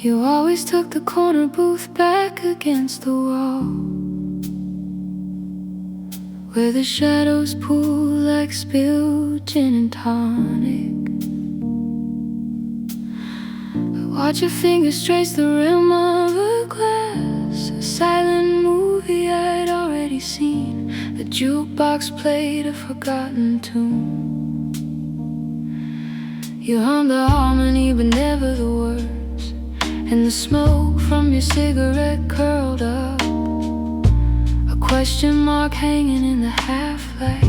You always took the corner booth back against the wall, where the shadows pool like spilled gin and tonic. Watch your fingers trace the rim of a glass, a silent movie I'd already seen. The jukebox played a forgotten tune. You hummed the harmony but never the words, and the smoke from your cigarette curled up, a question mark hanging in the half-light.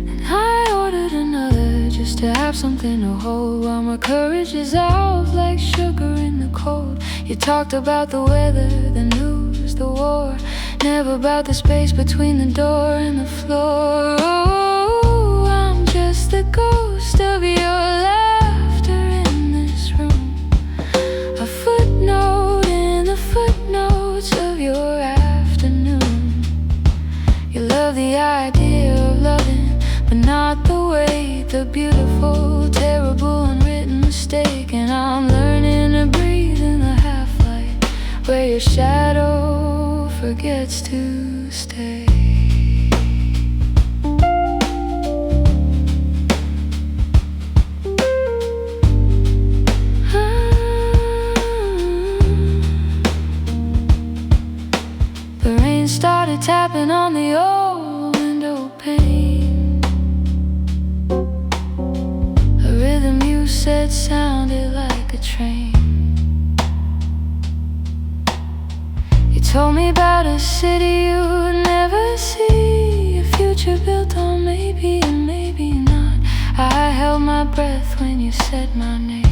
And I ordered another just to have something to hold, while my courage is out like sugar in the cold. You talked about the weather, the news, the war, never about the space between the door and the floor. Oh, I'm just the ghost of your laughter in this room, a footnote in the footnotes of your afternoon. You love the idea of loving, but not the way, the beautiful, terrible, unwritten mistake. And I'm learning to breathe in the half-light, where your shadow forgets to stay. The rain started tapping on the old window pane, a rhythm you said sounded like a train. You told me about a city you'd never see, a future built on maybe and maybe not. I held my breath when you said my name.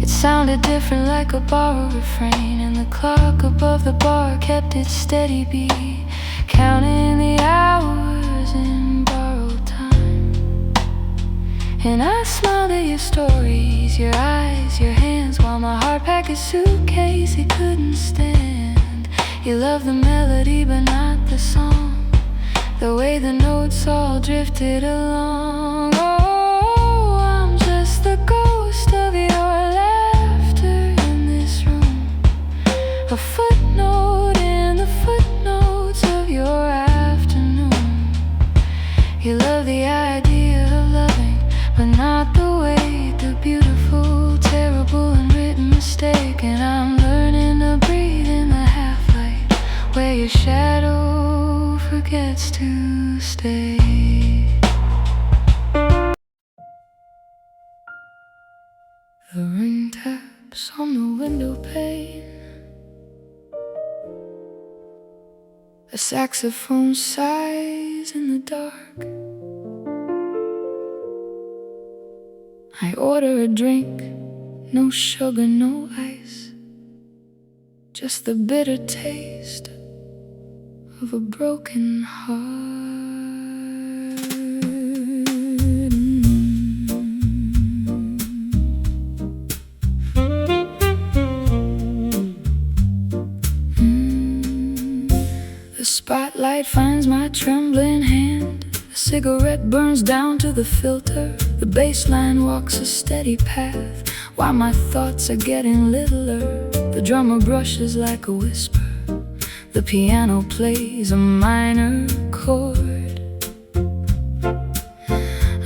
It sounded different, like a borrowed refrain, and the clock above the bar kept its steady beat, counting the hours in borrowed time. And I smiled at your stories, your eyes, your hands, while my heart packed a suitcase it couldn't stand. You loved the melody but not the song, the way the notes all drifted along. Oh, I'm just the ghost of your laughter in this room, a footnote in the footnotes of your afternoon. You love the idea of loving, but not the way, the beautiful, terrible, unwritten mistake. And I'm learning to breathe in the half-light, where your shadow forgets to stay. The rain taps on the window pane, a saxophone sighs in the dark. I order a drink, no sugar, no ice, just the bitter taste of a broken heart. The spotlight finds my trembling hand, a cigarette burns down to the filter, the bass line walks a steady path, while my thoughts are getting littler. The drummer brushes like a whisper, the piano plays a minor chord.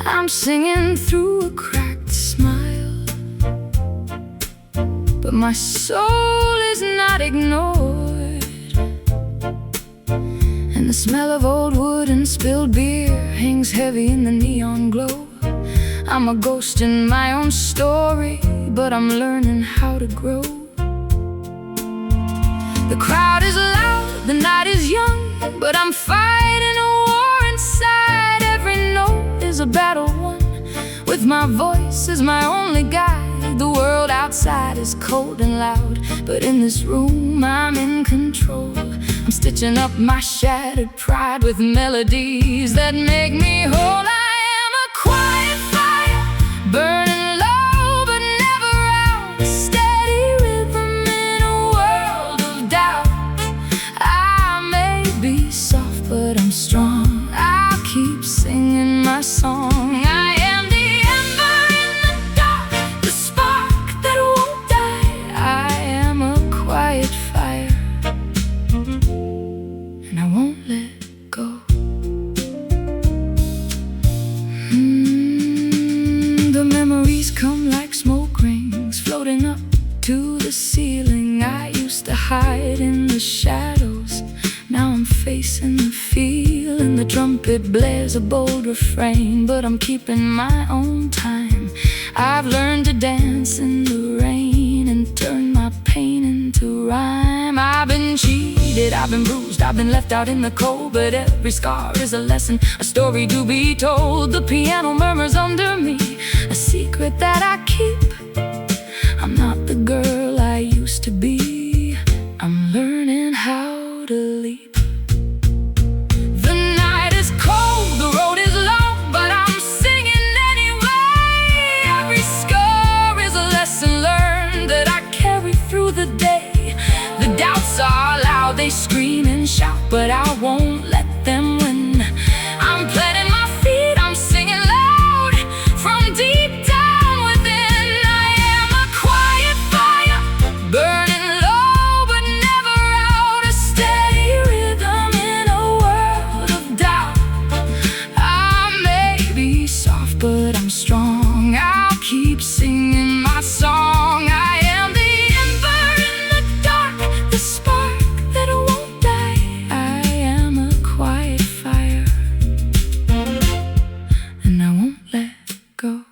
I'm singing through a cracked smile, but my soul is not ignored. And the smell of old wood and spilled beer hangs heavy in the neon glow. I'm a ghost in my own story, but I'm learning how to grow. The crowd is loud, the night is young, but I'm fighting a war inside. Every note is a battle won, with my voice as my only guide. The world outside is cold and loud, but in this room I'm in control. I'm stitching up my shattered pride with melodies that make me whole. I am a quiet fire, burning low but never out, a steady rhythm in a world of doubt. I may be soft but I'm strong, I'll keep singing my song. I am the ember in the the ceiling. I used to hide in the shadows. Now I'm facing the field, and the trumpet blares a bold refrain. But I'm keeping my own time. I've learned to dance in the rain and turn my pain into rhyme. I've been cheated, I've been bruised, I've been left out in the cold. But every scar is a lesson, a story to be told. The piano murmurs under me, a secret that I keep. I'm not the girl I used to be. I'm learning how to leap. The night is cold, the road is long, but I'm singing anyway. Every scar is a lesson learned that I carry through the day. The doubts are loud, they scream and shout, but I won't let them win. I'm planting my feet, I'm singing loud from deep down within. I am a quiet fire, burning low but never out. A steady rhythm in a world of doubt. I may be soft but I'm strong. I'll keep singing my song. I am the ember in the dark, the spark that won't die. I am a quiet fire, and I won't let go.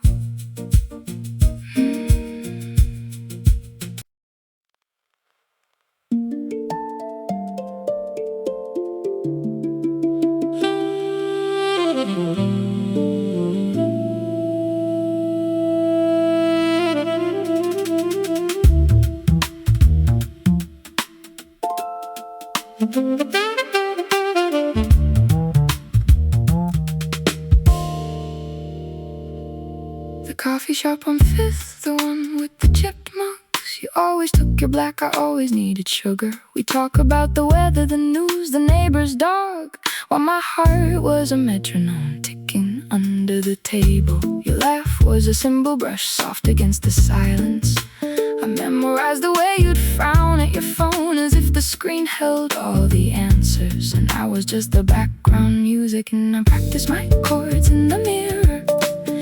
The coffee shop on Fifth, the one with the chipped mugs. You always took your black, I always needed sugar. We talk about the weather, the news, the neighbor's dog, while my heart was a metronome ticking under the table. Your laugh was a cymbal brush soft against the silence. I memorized the way you'd frown at your phone, as if the screen held all the answers, and I was just the background music. And I practiced my chords in the mirror,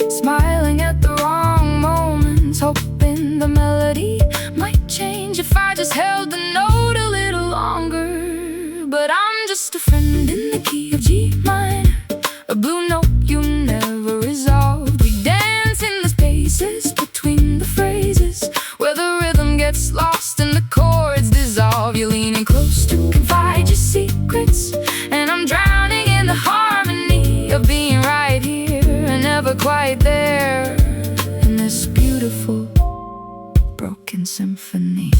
smiling at the wrong moments, hoping the melody might change if I just held the note a little longer. But I'm just a friend in the key of G minor, a blue note you never resolved. We dance in the spaces between the phrases, where the rhythm gets lost and the chords dissolve. You're leaning close to confide your secrets, and I'm drowning in the harmony of being right here and never quite there, in this beautiful broken symphony.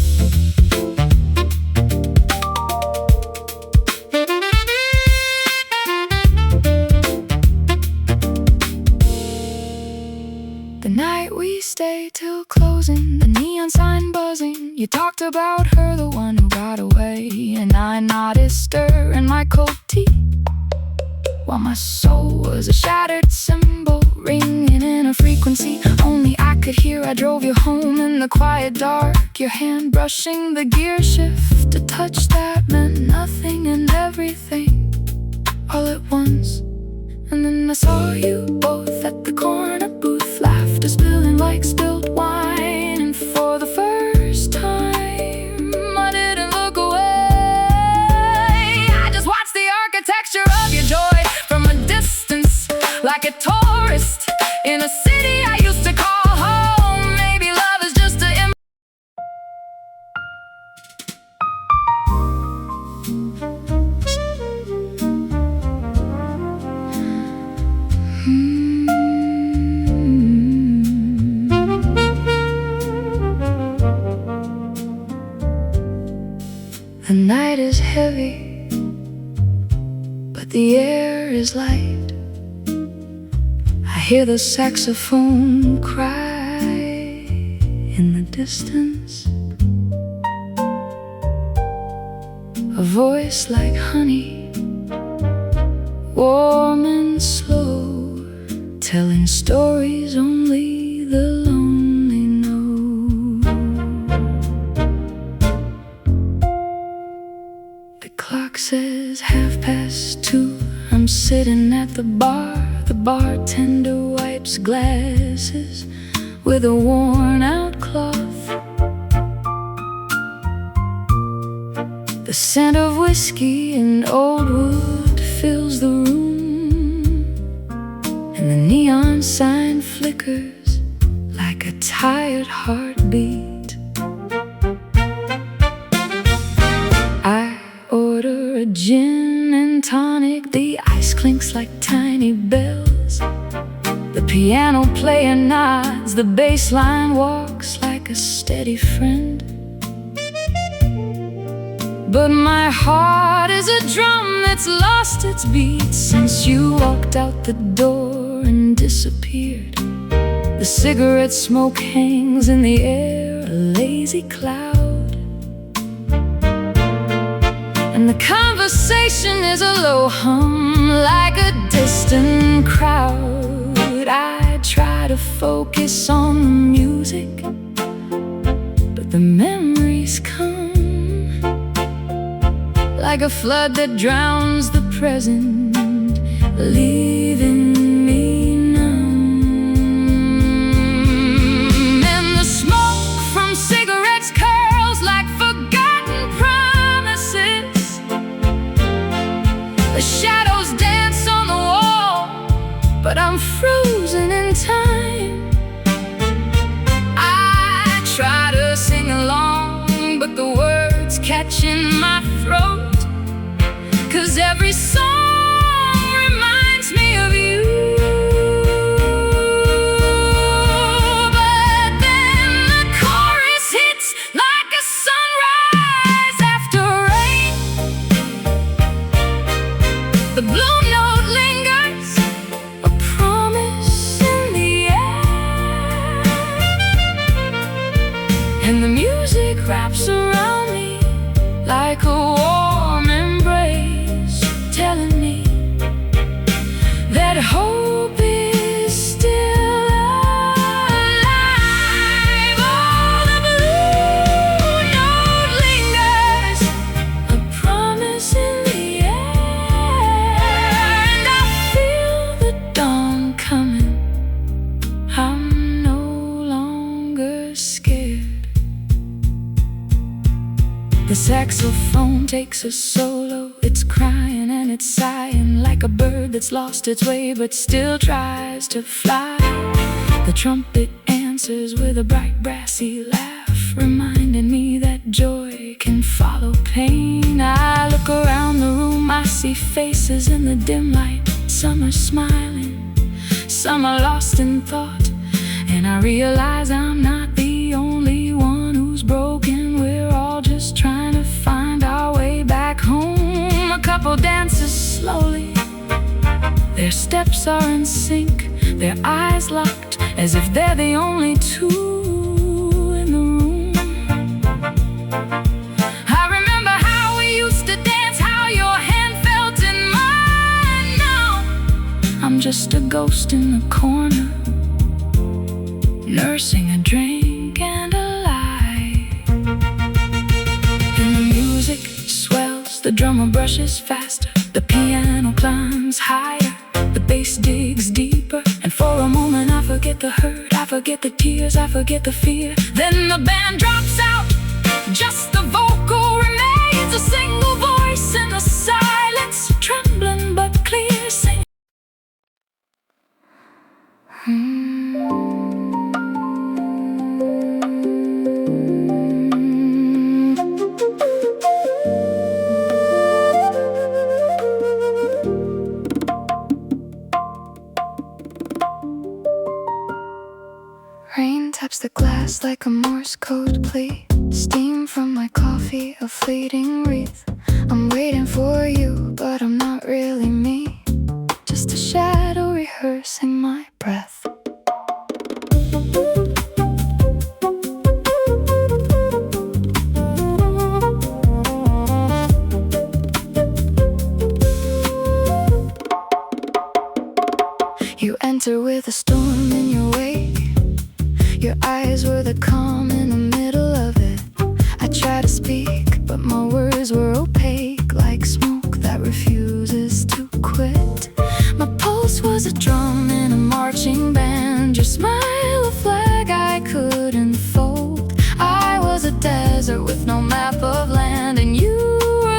The night we stayed till closing, the neon sign buzzing. You talked about her, the one who got away, and I nodded, stirring my cold tea, while my soul was a shattered cymbal, ringing in a frequency only I could hear. I drove you home in the quiet dark, your hand brushing the gear shift, a touch that meant nothing and everything all at once. And then I saw you both at the corner booth, laughter spilling like spilled wine. And for the first time, I didn't look away. I just watched the architecture of your joy from a distance, like a tourist in a city I used to call home. Maybe love is just a The night is heavy, but the air is light. I hear the saxophone cry in the distance, a voice like honey, warm and slow, telling stories only the lonely know. The clock says 2:30. I'm sitting at the bar. The bartender wipes glasses with a worn-out cloth. scent of whiskey and old wood fills the room, and the neon sign flickers like a tired heartbeat. I order a gin and tonic, the ice clinks like tiny bells. The piano player nods, the bass line walks like a steady friend. But my heart is a drum that's lost its beat since you walked out the door and disappeared. The cigarette smoke hangs in the air, a lazy cloud, and the conversation is a low hum like a distant crowd. I try to focus on the music, but the memories come like a flood that drowns the present, leaving me numb. And the smoke from cigarettes curls like forgotten promises. The shadows dance on the wall, but I'm frozen in time. I try to sing along, but the words catch in my throat, 'cause every song reminds me of you. But then the chorus hits like a sunrise after rain. The blue note lingers, a promise in the air, and the music wraps around me like a warm embrace, telling me that hope is still alive. Oh, the blue note lingers, a promise in the air, and I feel the dawn coming. I'm no longer scared. The saxophone takes a solo, it's crying and it's sighing like a bird that's lost its way but still tries to fly. The trumpet answers with a bright brassy laugh, reminding me that joy can follow pain. I look around the room, I see faces in the dim light. Some are smiling, some are lost in thought, and I realize I'm not the only one who's broken. We're all just trying to find our way back home. A couple dances slowly, their steps are in sync, their eyes locked as if they're the only two in the room. I remember how we used to dance, how your hand felt in mine. Now I'm just a ghost in the corner, nursing a drink and a lie. And the music swells, the drummer brushes faster, the piano climbs higher, the bass digs deeper, and for a moment I forget the hurt, I forget the tears, I forget the fear. Then the band drops out, just the vocal remains, a single voice in the silence, trembling but clear, singing. Rain taps the glass like a Morse code plea, steam from my coffee, a fleeting wreath. I'm waiting for you, but I'm not really me, just a shadow rehearsing my breath. You enter with a storm in your wake. Your eyes were the calm in the middle of it. I tried to speak, but my words were opaque, like smoke that refuses to quit. My pulse was a drum in a marching band, your smile a flag I couldn't fold. I was a desert with no map of land, and you were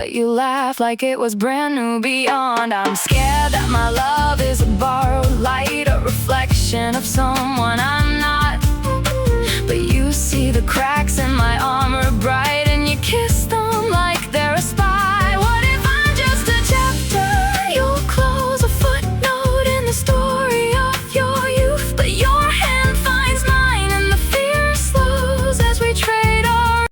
but you laugh like it was brand new beyond. I'm scared that my love is a borrowed light, a reflection of someone I'm not. But you see the cracks in my armor bright, and you kiss them like they're a spy. What if I'm just a chapter you'll close, a footnote in the story of your youth? But your hand finds mine and the fear slows as we trade our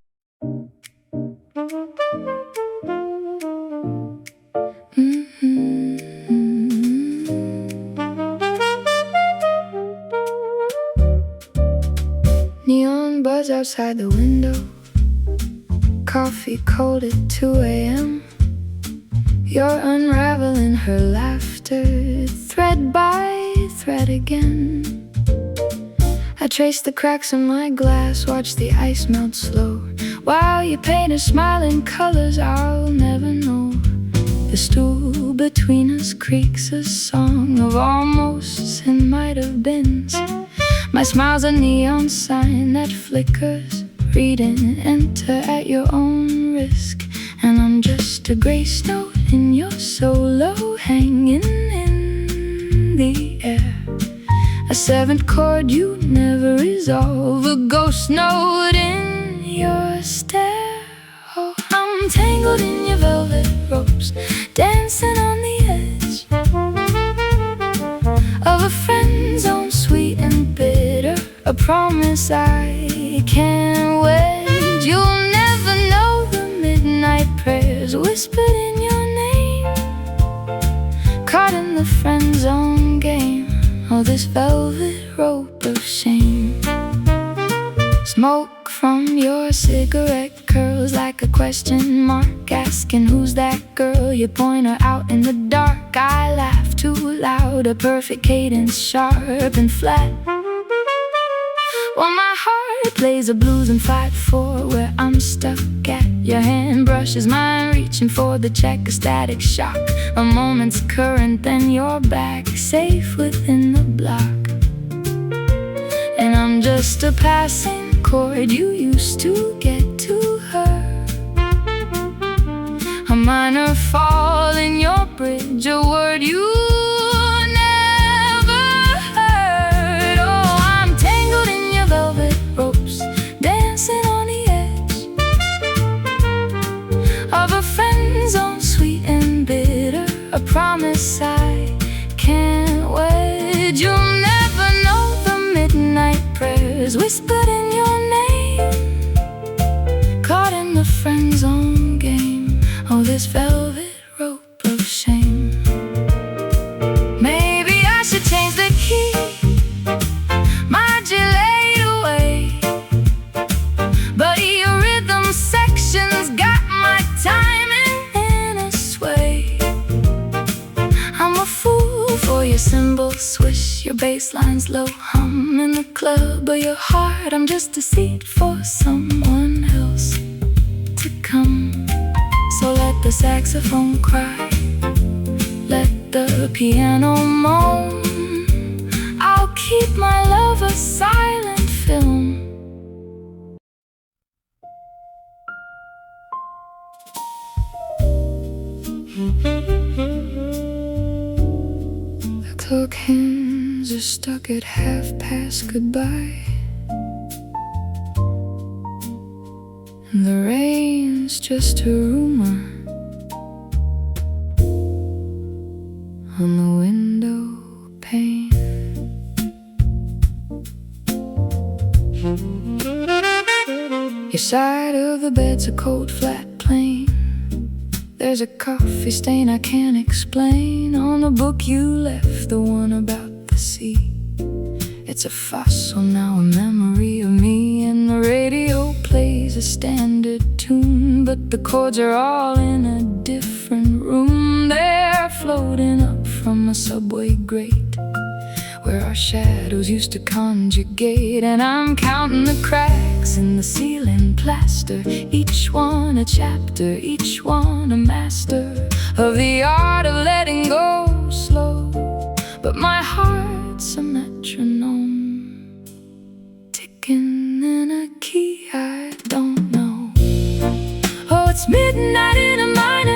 Neon buzz outside the window, coffee cold at 2 a.m. You're unraveling her laughter, thread by thread again. I trace the cracks in my glass, watch the ice melt slow, while you paint a smile in colors I'll never know. The stool between us creaks a song of almosts and might have beens. My smile's a neon sign that flickers, reading enter at your own risk. And I'm just a grace note in your solo, hanging in the air. A seventh chord you never resolve, a ghost note in your stare. Oh, I'm tangled in your velvet ropes, dancing on the edge of a friend zone, sweet and bitter, a promise I can't wedge. You'll never know the midnight prayers whispered in your name, caught in the friend zone game. Oh, this velvet rope of shame. Smoke from your cigarette curls like a question mark, asking who's that girl? You point her out in the dark. I laugh too loud, a perfect cadence, sharp and flat, while my heart plays a blues and fight for where I'm stuck at. Your hand brushes mine, reaching for the check, a static shock, a moment's current, then you're back, safe within the block. And I'm just a passing chord you used to get to her, a minor fall in your bridge, a word you never heard. Oh, I'm tangled in your velvet ropes, dancing on the edge of a friend zone, sweet and bitter, a promise I can't wedge. You'll never know the midnight prayers whispered in your name, caught in the friend zone game. Oh, this velvet rope of shame. Maybe I should change the key, modulate away, but your rhythm section's got my timing in a sway. I'm a fool for your cymbal swish, your bass line's low hum in the club of your heart. I'm just a seat for someone else to come. So let the saxophone cry, let the piano moan. I'll keep my love a silent film. The clock hands are stuck at 1/2 goodbye, and the rain's just a rumor on the window pane. Your side of the bed's a cold, flat plane. There's a coffee stain I can't explain on the book you left, the one about the sea. It's a fossil now, a memory of me, and the radio plays a standard tune, but the chords are all in a different room. They're floating up from a subway grate where our shadows used to conjugate, and I'm counting the cracks in the ceiling plaster, each one a chapter, each one a master of the art of letting go slow. But my heart's a metronome, ticking in a key I don't know. Oh, it's midnight in a minor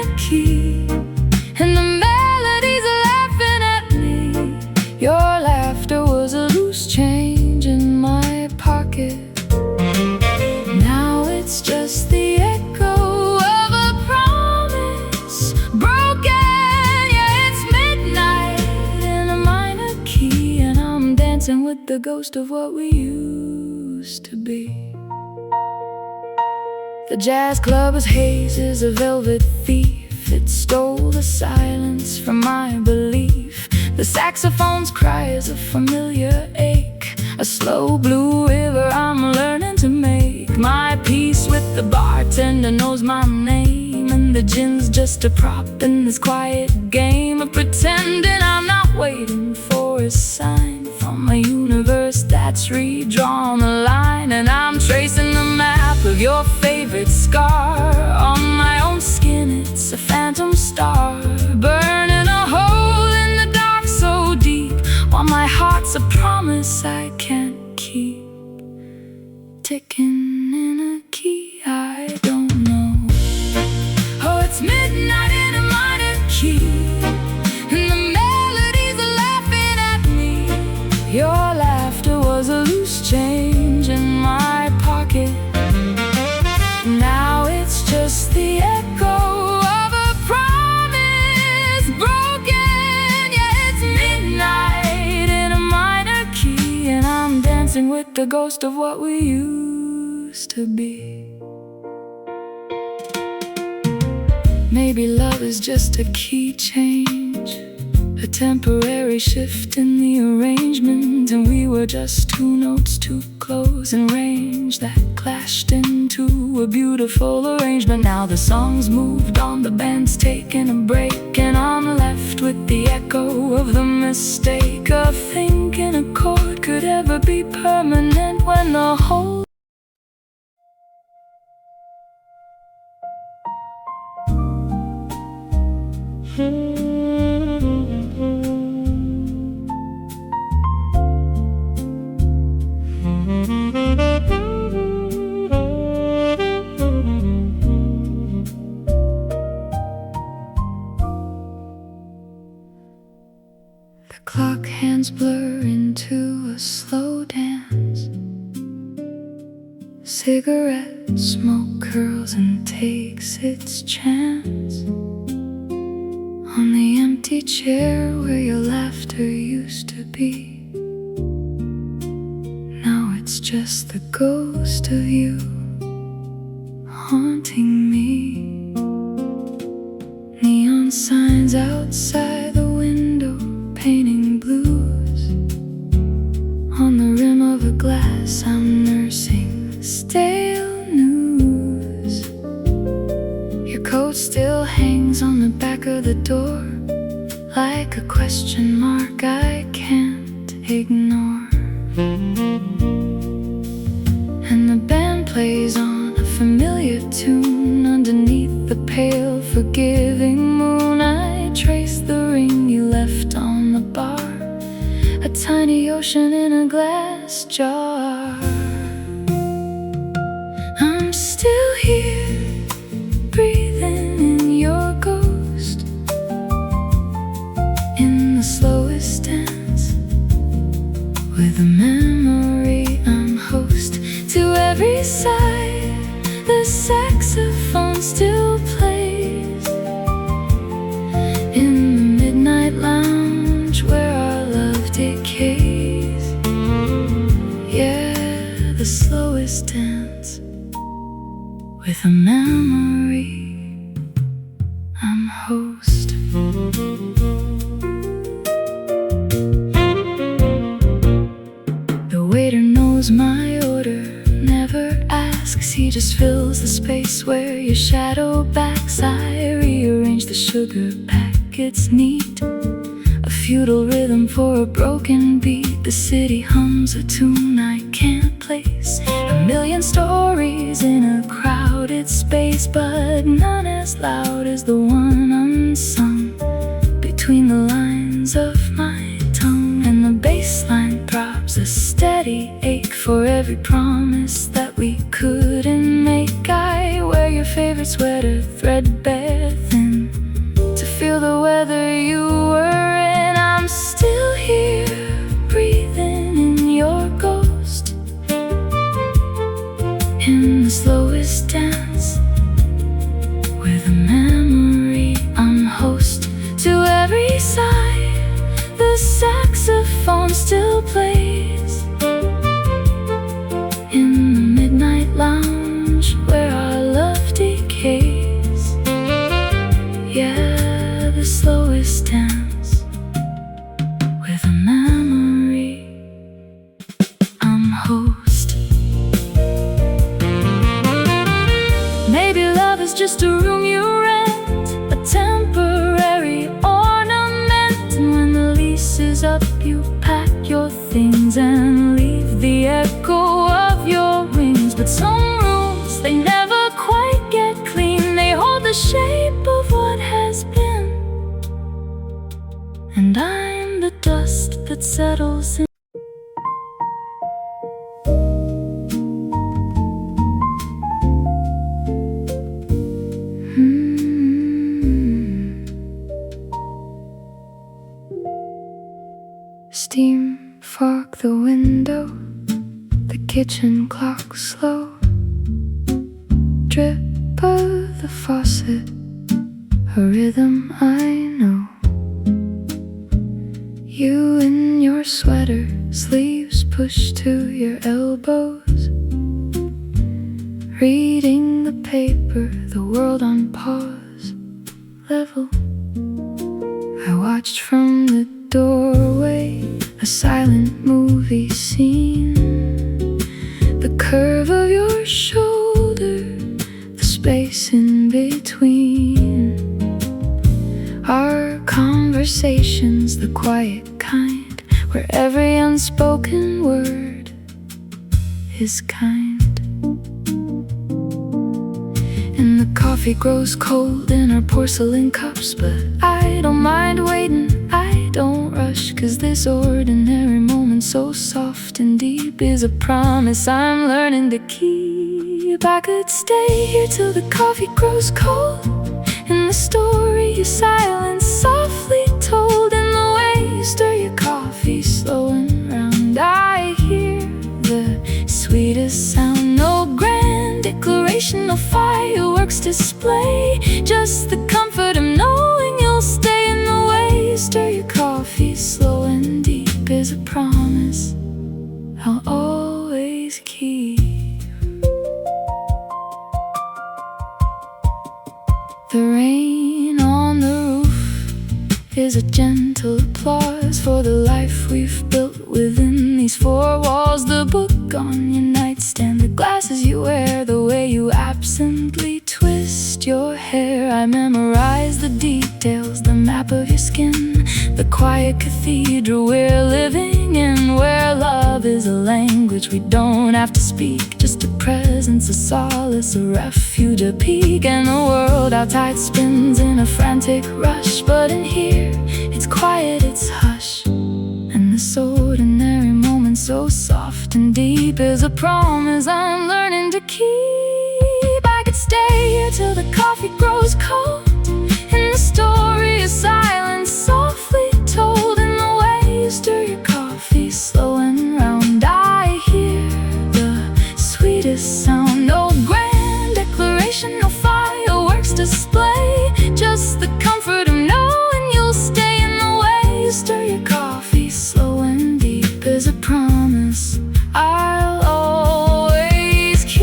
with the ghost of what we used to be. The jazz club's haze is a velvet thief. It stole the silence from my belief. The saxophone's cry is a familiar ache, a slow blue river I'm learning to make. My peace with the bartender knows my name, and the gin's just a prop in this quiet game of pretending I'm not waiting for a sign from a universe that's redrawn the line. And I'm tracing the map of your favorite scar on my own skin. It's a phantom star burning a hole in the dark so deep, while my heart's a promise I can't keep, ticking in a key I don't know. Oh, it's midnight in a minor key, and the melodies are laughing at me. Your laughter was a loose change in my pocket. Now it's just the echo of a promise broken. Yeah, it's midnight in a minor key, and I'm dancing with the ghost of what we used to be. Maybe love is just a key change, a temporary shift in the arrangement, and we were just two notes too close in range that clashed into a beautiful arrangement. Now the song's moved on, the band's taking a break, and I'm left with the echo of the mistake of thinking a chord could ever be permanent when the whole the clock hands blur into a slow dance. Cigarette smoke curls and takes its chance on the empty chair where your laughter used to be. Now it's just the ghost of you haunting me. Neon signs outside the window painting blues. On the rim of a glass I'm nursing stale news. Your coat still hangs on the back of the door like a question mark I can't ignore. And the band plays on a familiar tune underneath the pale forgiving moon. I trace the ring you left on the bar, a tiny ocean in a glass jar. I'm still here, breathing in your ghost, in the slowest dance, with a memory I'm host to every side. The saxophone still plays in the midnight lounge where our love decays. Yeah, the slowest dance, with a memory I'm host. The waiter knows my order, never asks, he just fills the space where your shadow backs. I rearrange the sugar packets neat, a futile rhythm for a broken beat. The city hums a tune I can't place, a million stories in a crowded space, but none as loud as the one unsung between the lines of my tongue. And the bass line throbs, a steady ache for every promise that we couldn't make. I wear your favorite sweater, threadbare thin, to feel the weather you were in. I'm still here, breathing in your ghost, in the slowest dance, with a memory I'm host to every side. The saxophone still plays the slowest dance with a memory. I'm host. Maybe love is just a room you rent, a temporary ornament. And when the lease is up, you pack your things and leave the echo of your wings. But some rooms, they never quite get clean. They hold the shape of what has been, and I'm the dust that settles in. Steam fog the window, the kitchen clock slow, drip of the faucet, a rhythm I know. You in your sweater, sleeves pushed to your elbows, reading the paper, the world on pause, level. I watched from the doorway, a silent movie scene. The curve of your shoulder, the space in between. Our conversations, the quiet kind, where every unspoken word is kind. And the coffee grows cold in our porcelain cups, but I don't mind waiting, I don't rush. 'Cause this ordinary moment so soft and deep is a promise I'm learning to keep. I could stay here till the coffee grows cold, and the story is silence softly told. In the way you stir your coffee slow and round, I hear the sweetest sound. No grand declaration, no fireworks display, just the comfort of knowing you'll stay. In the way you stir your coffee slow and deep is a promise I'll always keep. The rain on the roof is a gentle applause for the life we've built within these four walls. The book on your nightstand, the glasses you wear, the way you absently twist your hair. I memorize the details, the map of your skin, the quiet cathedral we're living in, where love is a language we don't have to speak, just a presence, a solace, a refuge, a peak. And the world outside spins in a frantic rush, but in here it's quiet, it's hush. And this ordinary moment so soft and deep is a promise I'm learning to keep. I could stay here till the coffee grows cold, and the story is silence softly told. In the way you stir your coffee slow and round, I hear the sweetest sound. No grand declaration, no fireworks display, just the comfort of knowing you'll stay. In the way you stir your coffee slow and deep is a promise I'll always keep.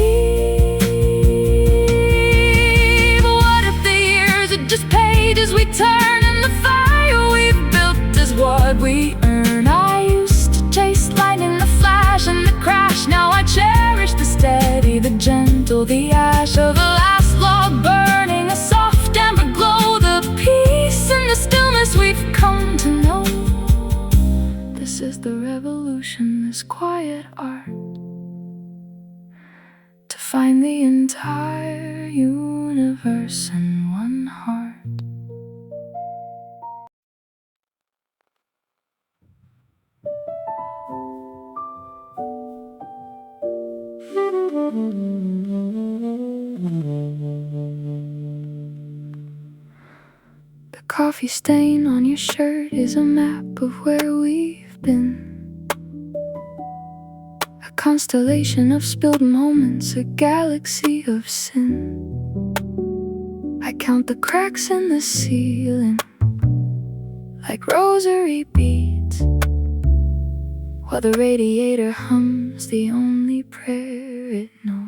What if the years are just pages we turn, and the fire we've built is what we earn? I used to chase lightning, the flash and the crash. Now I cherish the steady, the gentle, the ash of the last log burning, a soft amber glow, the peace and the stillness we've come to know. This is the revolution, this quiet art, to find the entire universe in one heart. The coffee stain on your shirt is a map of where we've been, a constellation of spilled moments, a galaxy of sin. I count the cracks in the ceiling like rosary beads, while the radiator hums the only prayer it knows.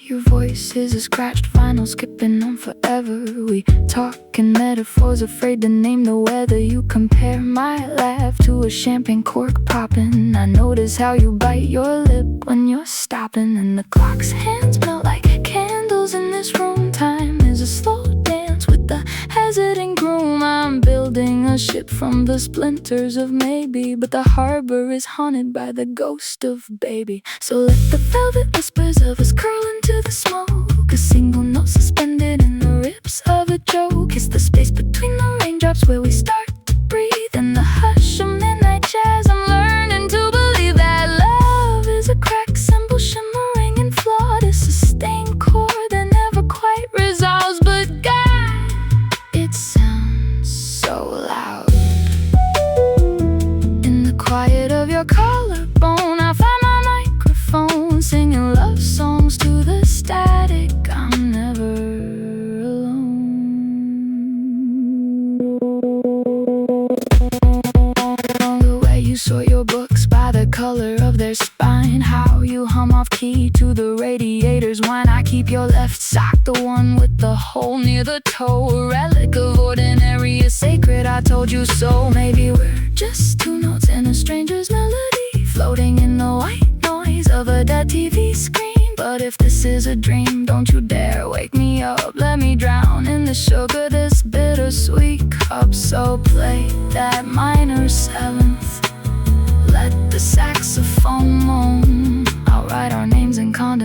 Your voice voice is a scratched vinyl skipping on forever. We talk in metaphors, afraid to name the weather. You compare my laugh to a champagne cork popping. I notice how you bite your lip when you're stopping, and the clock's hands melt like candles in this room. Time is a slow dance with the hesitant groom. I'm building a ship from the splinters of maybe, but the harbor is haunted by the ghost of baby. So let the velvet whispers of us curl into the smoke, a single note suspended in the ribs of a joke. It's the space between the raindrops where we start to breathe. In the hush of midnight jazz, I'm learning to believe that love is a crack cymbal shimmering and flawed. It's a sustained chord that never quite resolves, but God, it sounds so loud. In the quiet of your collarbone, I find my microphone, singing love songs to the static. I'm never alone. The way you sort your books by the color of their spine, how you hum off key to the radiator's whine. I keep your left sock, the one with the hole near the toe, a relic of ordinary is sacred. I told you so. Maybe we're just two notes in a stranger's melody, floating in the white noise of a dead TV screen. But if this is a dream, don't you dare wake me up. Let me drown in the sugar, this bittersweet cup. So play that minor seventh, let the saxophone moan. I'll write our names in condensation.